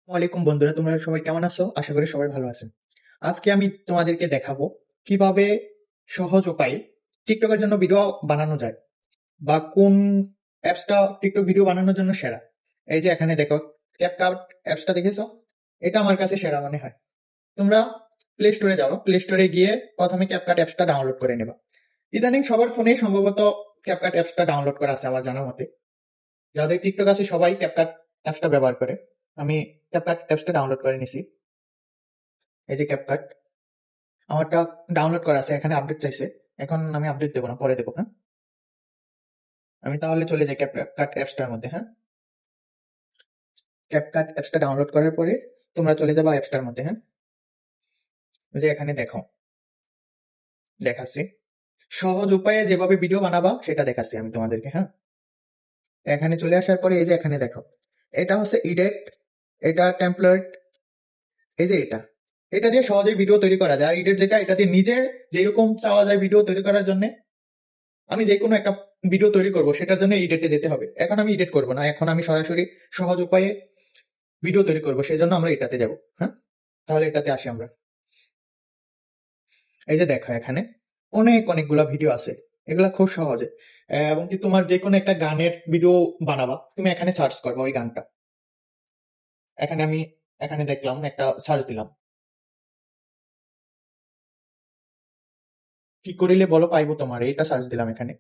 ওয়ালাইকুম বন্ধুরা, তোমরা সবাই কেমন আছো? আশা করি সবাই ভালো আছেন। আজকে আমি তোমাদেরকে দেখাবো কিভাবে সহজ উপায়ে টিকটকের জন্য ভিডিও বানানো যায় বা কোন অ্যাপসটা টিকটক ভিডিও বানানোর জন্য সেরা। এই যে এখানে দেখো, ক্যাপকাট অ্যাপসটা দেখেছো? এটা আমার কাছে সেরা মনে হয়। তোমরা প্লে স্টোরে যাও, প্লে স্টোরে গিয়ে প্রথমে ক্যাপকাট অ্যাপসটা ডাউনলোড করে নেবা। ইদানিং সবার ফোনে সম্ভবত ক্যাপকাট অ্যাপসটা ডাউনলোড করা আছে আমার জানা মতে। যাদের টিকটক আছে সবাই ক্যাপকাট অ্যাপসটা ব্যবহার করে। আমি ক্যাপকাট অ্যাপসটা ডাউনলোড করে নিছি। এই যে ক্যাপকাট আমারটা ডাউনলোড করা আছে, এখানে আপডেট চাইছে। এখন আমি আপডেট দেবো না, পরে দেবো। হ্যাঁ, আমি তাহলে চলে যাই ক্যাপকাট অ্যাপসটার মধ্যে। হ্যাঁ, ক্যাপকাট অ্যাপসটা ডাউনলোড করার পরে তোমরা চলে যাবা অ্যাপসটার মধ্যে। হ্যাঁ, ওই যে এখানে দেখো দেখাচ্ছি সহজ উপায়ে যেভাবে ভিডিও বানাবা সেটা দেখাচ্ছি আমি তোমাদেরকে। হ্যাঁ, এখানে চলে আসার পরে এই যে এখানে দেখো, এটা হচ্ছে ইডেট, এটা টেমপ্লেট। এই যে এটা এটা দিয়ে সহজেই ভিডিও তৈরি করা যায়। আর ইডেট যেটা, এটা দিয়ে নিজে যেরকম চাওয়া যায় ভিডিও তৈরি করার জন্য, আমি যে কোনো একটা ভিডিও তৈরি করব সেটার জন্য এডিটে যেতে হবে। এখন আমি এডিট করব না, এখন আমি সরাসরি সহজ উপায়ে ভিডিও তৈরি করব, সেই জন্য আমরা এটাতে যাব। হ্যাঁ, তাহলে এটাতে আসি আমরা। এই যে দেখো, এখানে অনেকগুলা ভিডিও আছে, এগুলা খুব সহজে। এবং কি তোমার যে কোনো একটা গানের ভিডিও বানাবা, তুমি এখানে সার্চ করবা ওই গানটা। এখানে আমি এখানে দেখলাম, একটা সার্চ দিলাম, কি করিলে বলো পাইবো তোমার, এটা সার্চ দিলাম। এখানে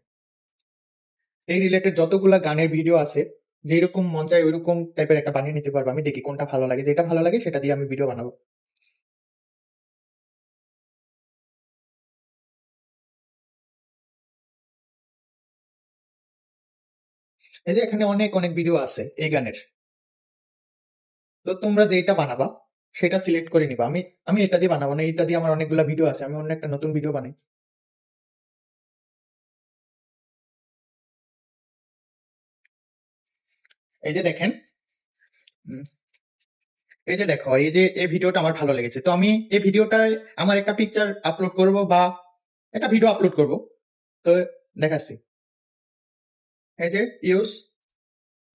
এই রিলেটেড যতগুলা গানের ভিডিও আছে, যেরকম মন চায় ওইরকম টাইপের একটা বানিয়ে নিতে পারবো। আমি দেখি কোনটা ভালো লাগে, যেটা ভালো লাগে সেটা দিয়ে আমি ভিডিও বানাবো। এই যে এখানে অনেক ভিডিও আছে এই গানের। তো তোমরা যেটা বানাবা সেটা সিলেক্ট করে নিবা। আমি আমি এটা দিয়ে বানাবো না, এটা দিয়ে আমার অনেকগুলা ভিডিও আছে, আমি অন্য একটা নতুন ভিডিও বানাই। এই যে দেখেন, উম, এই যে দেখো, এই যে এই ভিডিওটা আমার ভালো লেগেছে, তো আমি এই ভিডিওটায় আমার একটা পিকচার আপলোড করব বা একটা ভিডিও আপলোড করব। তো দেখাচ্ছি, এই যে ইউজ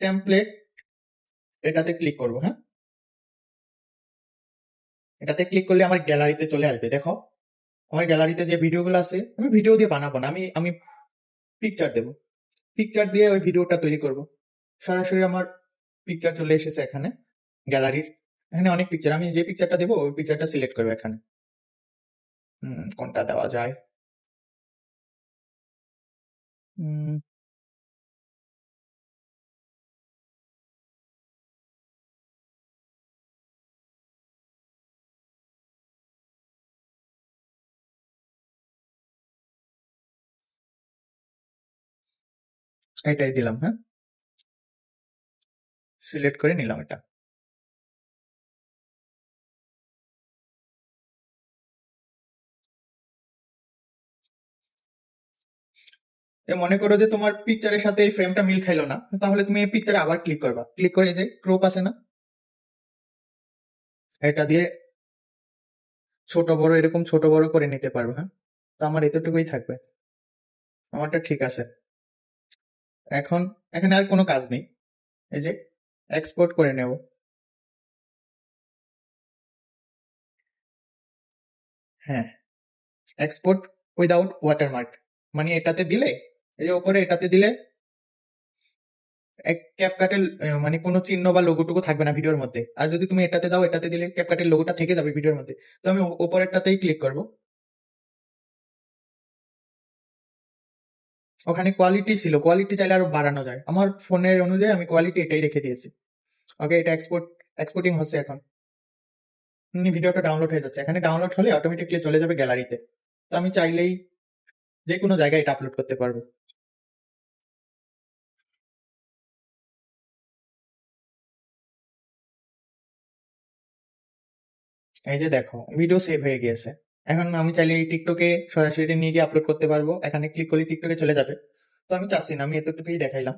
টেমপ্লেট, এটাতে ক্লিক করব। হ্যাঁ, এটাতে ক্লিক করলে আমার গ্যালারিতে চলে আসবে। দেখো, আমার গ্যালারিতে যে ভিডিওগুলো আছে, আমি ভিডিও দিয়ে বানাবো না, আমি আমি পিকচার দেবো। পিকচার দিয়ে ওই ভিডিওটা তৈরি করব। সরাসরি আমার পিকচার চলে এসেছে এখানে গ্যালারির। এখানে অনেক পিকচার, আমি যে পিকচারটা দেবো ওই পিকচারটা সিলেক্ট করবো এখানে। কোনটা দেওয়া যায়? উম, এটাই দিলাম। হ্যাঁ, সিলেক্ট করে নিলাম এটা। মনে করো যে তোমার পিকচারের সাথে এই ফ্রেমটা মিল খাইলো না, তাহলে তুমি এই পিকচারে আবার ক্লিক করবা, ক্লিক করে এই যে ক্রপ আছে না, এটা দিয়ে ছোট বড়, এরকম ছোট বড় করে নিতে পারবে। হ্যাঁ, তো আমার এতটুকুই থাকবে, আমারটা ঠিক আছে। এখন এখানে আর কোনো কাজ নেই, এই যে এক্সপোর্ট করে নেব। হ্যাঁ, এক্সপোর্ট উইদাউট ওয়াটারমার্ক, মানে এটাতে দিলে, এই যে উপরে এটাতে দিলে ক্যাপকাটের মানে কোনো চিহ্ন বা লোগোটুকু থাকবে না ভিডিওর মধ্যে। আর যদি তুমি এটাতে দাও, এটাতে দিলে ক্যাপকাটের লোগোটা থেকে যাবে ভিডিওর মধ্যে। তো আমি উপরেরটাতেই ক্লিক করব। ওখানে কোয়ালিটি ছিল, কোয়ালিটি চাইলে আরো বাড়ানো যায়, আমার ফোনের অনুযায়ী আমি কোয়ালিটি এটাই রেখে দিয়েছি। ওকে, এটা এক্সপোর্টিং হচ্ছে এখন। ভিডিওটা ডাউনলোড হয়ে যাচ্ছে, এখানে ডাউনলোড হলে অটোমেটিকলি চলে যাবে গ্যালারিতে। তো আমি চাইলেই যে কোনো জায়গায় এটা আপলোড করতে পারবো। এই যে দেখো, ভিডিও সেভ হয়ে গিয়েছে। এখন আমি চাইলে এই টিকটকে সরাসরি নিয়ে গিয়ে আপলোড করতে পারবো, এখানে ক্লিক করলে টিকটকে চলে যাবে। তো আমি চাচ্ছি না, আমি এতটুকুই দেখাইলাম।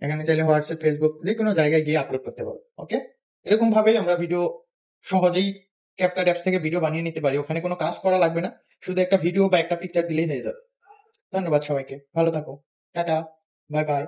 এখানে চাইলে হোয়াটসঅ্যাপ, ফেসবুক যে কোনো জায়গায় গিয়ে আপলোড করতে পারবো। ওকে, এরকম ভাবেই আমরা ভিডিও সহজেই ক্যাপকাট অ্যাপস থেকে ভিডিও বানিয়ে নিতে পারি, ওখানে কোনো কাজ করা লাগবে না, শুধু একটা ভিডিও বা একটা পিকচার দিলেই হয়ে যাবে। ধন্যবাদ সবাইকে, ভালো থাকো, টাটা, বাই বাই।